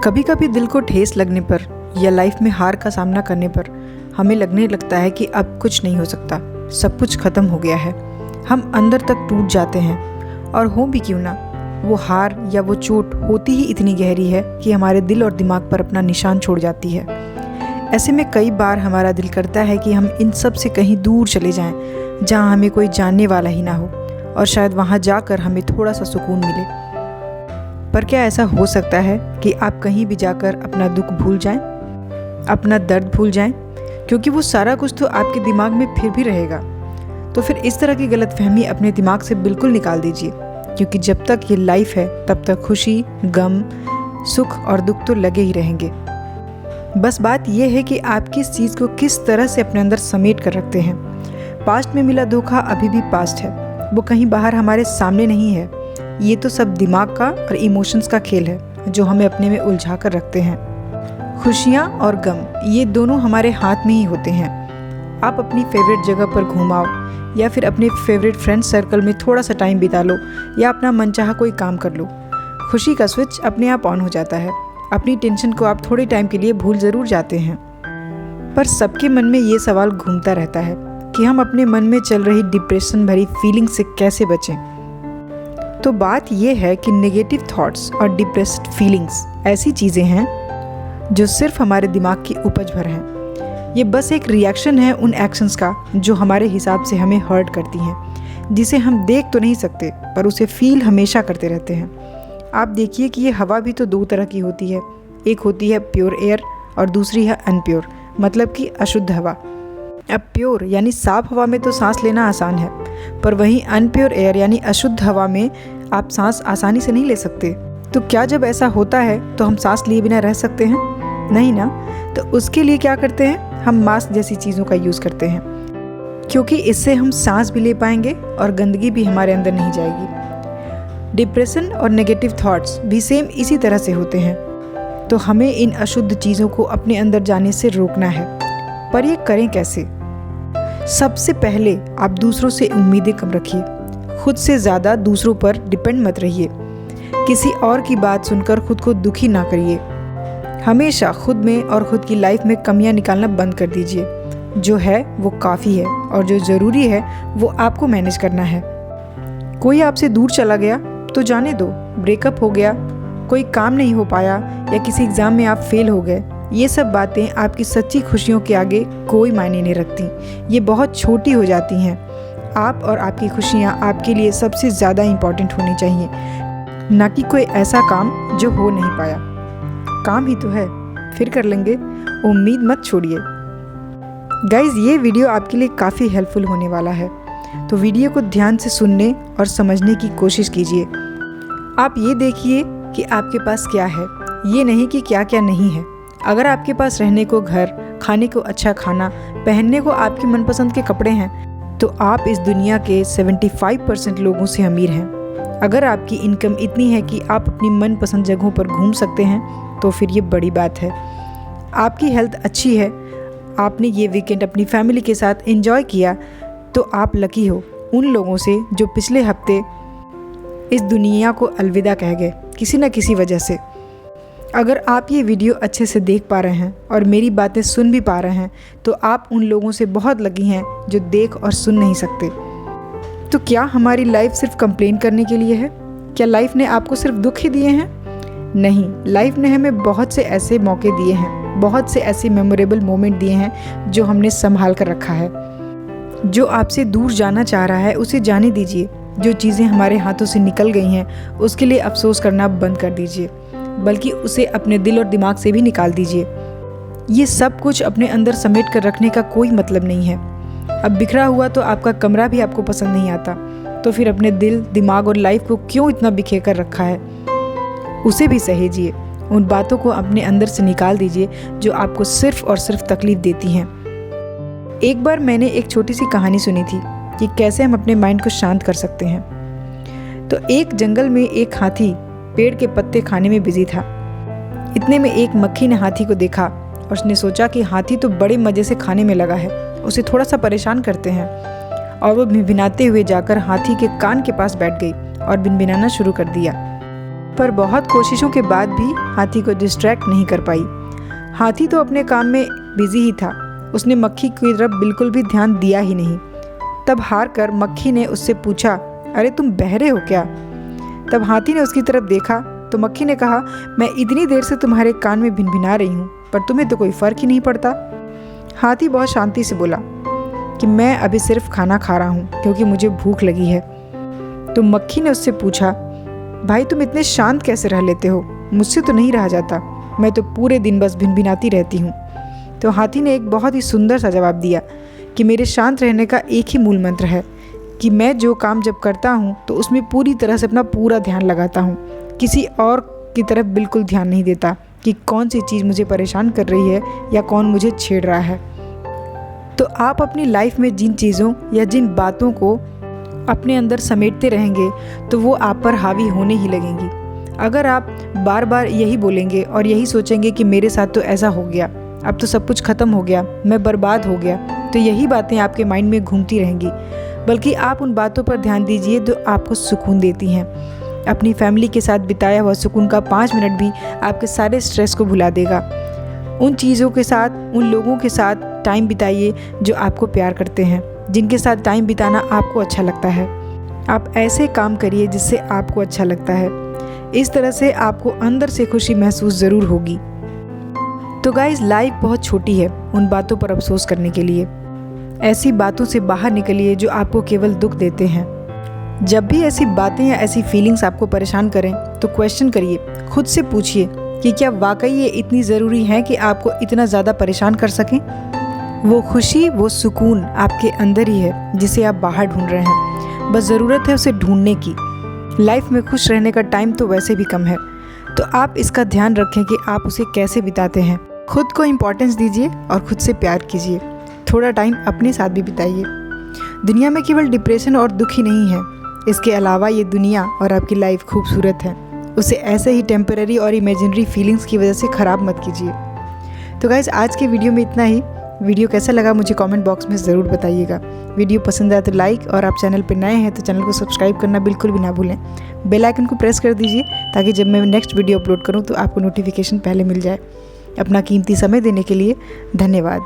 कभी कभी दिल को ठेस लगने पर या लाइफ में हार का सामना करने पर हमें लगने लगता है कि अब कुछ नहीं हो सकता, सब कुछ ख़त्म हो गया है। हम अंदर तक टूट जाते हैं और हो भी क्यों ना, वो हार या वो चोट होती ही इतनी गहरी है कि हमारे दिल और दिमाग पर अपना निशान छोड़ जाती है। ऐसे में कई बार हमारा दिल करता है कि हम इन सब से कहीं दूर चले जाएं, जहां हमें कोई जानने वाला ही ना हो और शायद वहां जाकर हमें थोड़ा सा सुकून मिले। पर क्या ऐसा हो सकता है कि आप कहीं भी जाकर अपना दुख भूल जाएं, अपना दर्द भूल जाएं? क्योंकि वो सारा कुछ तो आपके दिमाग में फिर भी रहेगा। तो फिर इस तरह की गलतफहमी अपने दिमाग से बिल्कुल निकाल दीजिए, क्योंकि जब तक ये लाइफ है तब तक खुशी, गम, सुख और दुख तो लगे ही रहेंगे। बस बात यह है कि आप किस चीज़ को किस तरह से अपने अंदर समेट कर रखते हैं। पास्ट में मिला धोखा अभी भी पास्ट है, वो कहीं बाहर हमारे सामने नहीं है। ये तो सब दिमाग का और इमोशंस का खेल है जो हमें अपने में उलझा कर रखते हैं। खुशियाँ और गम ये दोनों हमारे हाथ में ही होते हैं। आप अपनी फेवरेट जगह पर घूमाओ या फिर अपने फेवरेट फ्रेंड सर्कल में थोड़ा सा टाइम बिता लो या अपना मनचाहा कोई काम कर लो, खुशी का स्विच अपने आप ऑन हो जाता है। अपनी टेंशन को आप थोड़े टाइम के लिए भूल ज़रूर जाते हैं, पर सबके मन में ये सवाल घूमता रहता है कि हम अपने मन में चल रही डिप्रेशन भरी फीलिंग से कैसे बचें। तो बात यह है कि नेगेटिव थॉट्स और डिप्रेस्ड फीलिंग्स ऐसी चीज़ें हैं जो सिर्फ हमारे दिमाग की उपज भर हैं। ये बस एक रिएक्शन है उन एक्शंस का जो हमारे हिसाब से हमें हर्ट करती हैं, जिसे हम देख तो नहीं सकते पर उसे फील हमेशा करते रहते हैं। आप देखिए कि ये हवा भी तो दो तरह की होती है, एक होती है प्योर एयर और दूसरी है अनप्योर, मतलब कि अशुद्ध हवा। अब प्योर यानी साफ हवा में तो सांस लेना आसान है, पर वहीं अनप्योर एयर यानी अशुद्ध हवा में आप सांस आसानी से नहीं ले सकते। तो क्या जब ऐसा होता है तो हम सांस लिए बिना रह सकते हैं? नहीं ना। तो उसके लिए क्या करते हैं, हम मास्क जैसी चीज़ों का यूज़ करते हैं, क्योंकि इससे हम सांस भी ले पाएंगे और गंदगी भी हमारे अंदर नहीं जाएगी। डिप्रेशन और नेगेटिव थॉट्स भी सेम इसी तरह से होते हैं। तो हमें इन अशुद्ध चीज़ों को अपने अंदर जाने से रोकना है। पर ये करें कैसे? सबसे पहले आप दूसरों से उम्मीदें कम रखिए, खुद से ज़्यादा दूसरों पर डिपेंड मत रहिए। किसी और की बात सुनकर खुद को दुखी ना करिए। हमेशा खुद में और खुद की लाइफ में कमियां निकालना बंद कर दीजिए। जो है वो काफ़ी है और जो ज़रूरी है वो आपको मैनेज करना है। कोई आपसे दूर चला गया तो जाने दो, ब्रेकअप हो गया, कोई काम नहीं हो पाया या किसी एग्ज़ाम में आप फेल हो गए, ये सब बातें आपकी सच्ची खुशियों के आगे कोई मायने नहीं रखती। ये बहुत छोटी हो जाती हैं। आप और आपकी खुशियाँ आपके लिए सबसे ज़्यादा इम्पॉर्टेंट होनी चाहिए, ना कि कोई ऐसा काम जो हो नहीं पाया। काम ही तो है, फिर कर लेंगे, उम्मीद मत छोड़िए। गाइज़, ये वीडियो आपके लिए काफ़ी हेल्पफुल होने वाला है, तो वीडियो को ध्यान से सुनने और समझने की कोशिश कीजिए। आप ये देखिए कि आपके पास क्या है, ये नहीं कि क्या क्या नहीं है। अगर आपके पास रहने को घर, खाने को अच्छा खाना, पहनने को आपकी मनपसंद के कपड़े हैं, तो आप इस दुनिया के 75% लोगों से अमीर हैं। अगर आपकी इनकम इतनी है कि आप अपनी मनपसंद जगहों पर घूम सकते हैं, तो फिर ये बड़ी बात है। आपकी हेल्थ अच्छी है, आपने ये वीकेंड अपनी फैमिली के साथ एंजॉय किया, तो आप लकी हो उन लोगों से जो पिछले हफ्ते इस दुनिया को अलविदा कह गए किसी न किसी वजह से। अगर आप ये वीडियो अच्छे से देख पा रहे हैं और मेरी बातें सुन भी पा रहे हैं, तो आप उन लोगों से बहुत लकी हैं जो देख और सुन नहीं सकते। तो क्या हमारी लाइफ सिर्फ कंप्लेन करने के लिए है? क्या लाइफ ने आपको सिर्फ दुख ही दिए हैं? नहीं, लाइफ ने हमें बहुत से ऐसे मौके दिए हैं, बहुत से ऐसे मेमोरेबल मोमेंट दिए हैं जो हमने संभाल कर रखा है। जो आपसे दूर जाना चाह रहा है उसे जाने दीजिए। जो चीज़ें हमारे हाथों से निकल गई हैं उसके लिए अफसोस करना बंद कर दीजिए, बल्कि उसे अपने दिल और दिमाग से भी निकाल दीजिए। ये सब कुछ अपने अंदर समेट कर रखने का कोई मतलब नहीं है। अब बिखरा हुआ तो आपका कमरा भी आपको पसंद नहीं आता, तो फिर अपने दिल, दिमाग और लाइफ को क्यों इतना बिखेर कर रखा है? उसे भी सहेजिए। उन बातों को अपने अंदर से निकाल दीजिए जो आपको सिर्फ और सिर्फ तकलीफ देती हैं। एक बार मैंने एक छोटी सी कहानी सुनी थी कि कैसे हम अपने माइंड को शांत कर सकते हैं। तो एक जंगल में एक हाथी पेड़ के पत्ते खाने में बिजी था। इतने में एक मक्खी ने हाथी को देखा और उसने सोचा कि हाथी तो बड़े मज़े से खाने में लगा है, उसे थोड़ा सा परेशान करते हैं। और वो भिनभिनाते हुए जाकर हाथी के कान के पास बैठ गई और भिनभिनाना शुरू कर दिया। पर बहुत कोशिशों के बाद भी हाथी को डिस्ट्रैक्ट नहीं कर पाई। हाथी तो अपने काम में बिजी ही था, उसने मक्खी की तरफ बिल्कुल भी ध्यान दिया ही नहीं। तब हार कर मक्खी ने उससे पूछा, अरे तुम बहरे हो क्या? तब हाथी ने उसकी तरफ देखा तो मक्खी ने कहा, मैं इतनी देर से तुम्हारे कान में भिनभिना रही हूँ पर तुम्हें तो कोई फ़र्क ही नहीं पड़ता। हाथी बहुत शांति से बोला कि मैं अभी सिर्फ खाना खा रहा हूँ क्योंकि मुझे भूख लगी है। तो मक्खी ने उससे पूछा, भाई तुम इतने शांत कैसे रह लेते हो? मुझसे तो नहीं रहा जाता, मैं तो पूरे दिन बस भिनभिनाती रहती हूँ। तो हाथी ने एक बहुत ही सुंदर सा जवाब दिया कि मेरे शांत रहने का एक ही मूल मंत्र है कि मैं जो काम जब करता हूँ तो उसमें पूरी तरह से अपना पूरा ध्यान लगाता हूँ, किसी और की तरफ बिल्कुल ध्यान नहीं देता कि कौन सी चीज़ मुझे परेशान कर रही है या कौन मुझे छेड़ रहा है। तो आप अपनी लाइफ में जिन चीज़ों या जिन बातों को अपने अंदर समेटते रहेंगे तो वो आप पर हावी होने ही लगेंगी। अगर आप बार बार यही बोलेंगे और यही सोचेंगे कि मेरे साथ तो ऐसा हो गया, अब तो सब कुछ ख़त्म हो गया, मैं बर्बाद हो गया, तो यही बातें आपके माइंड में घूमती रहेंगी। बल्कि आप उन बातों पर ध्यान दीजिए जो आपको सुकून देती हैं। अपनी फैमिली के साथ बिताया हुआ सुकून का 5 मिनट भी आपके सारे स्ट्रेस को भुला देगा। उन चीज़ों के साथ, उन लोगों के साथ टाइम बिताइए जो आपको प्यार करते हैं, जिनके साथ टाइम बिताना आपको अच्छा लगता है। आप ऐसे काम करिए जिससे आपको अच्छा लगता है। इस तरह से आपको अंदर से खुशी महसूस ज़रूर होगी। तो गाइस, लाइफ बहुत छोटी है उन बातों पर अफसोस करने के लिए। ऐसी बातों से बाहर निकलिए जो आपको केवल दुख देते हैं। जब भी ऐसी बातें या ऐसी फीलिंग्स आपको परेशान करें तो क्वेश्चन करिए, खुद से पूछिए कि क्या वाकई ये इतनी ज़रूरी है कि आपको इतना ज़्यादा परेशान कर सकें। वो खुशी, वो सुकून आपके अंदर ही है जिसे आप बाहर ढूंढ रहे हैं, बस ज़रूरत है उसे ढूंढने की। लाइफ में खुश रहने का टाइम तो वैसे भी कम है, तो आप इसका ध्यान रखें कि आप उसे कैसे बिताते हैं। खुद को इम्पोर्टेंस दीजिए और खुद से प्यार कीजिए। थोड़ा टाइम अपने साथ भी बिताइए। दुनिया में केवल डिप्रेशन और दुख ही नहीं है, इसके अलावा ये दुनिया और आपकी लाइफ खूबसूरत है। उसे ऐसे ही टेम्पररी और इमेजिनरी फीलिंग्स की वजह से ख़राब मत कीजिए। तो गाइस, आज के वीडियो में इतना ही। वीडियो कैसा लगा मुझे कमेंट बॉक्स में ज़रूर बताइएगा। वीडियो पसंद आया तो लाइक, और आप चैनल पर नए हैं तो चैनल को सब्सक्राइब करना बिल्कुल भी ना भूलें। बेल आइकन को प्रेस कर दीजिए ताकि जब मैं नेक्स्ट वीडियो अपलोड करूँ तो आपको नोटिफिकेशन पहले मिल जाए। अपना कीमती समय देने के लिए धन्यवाद।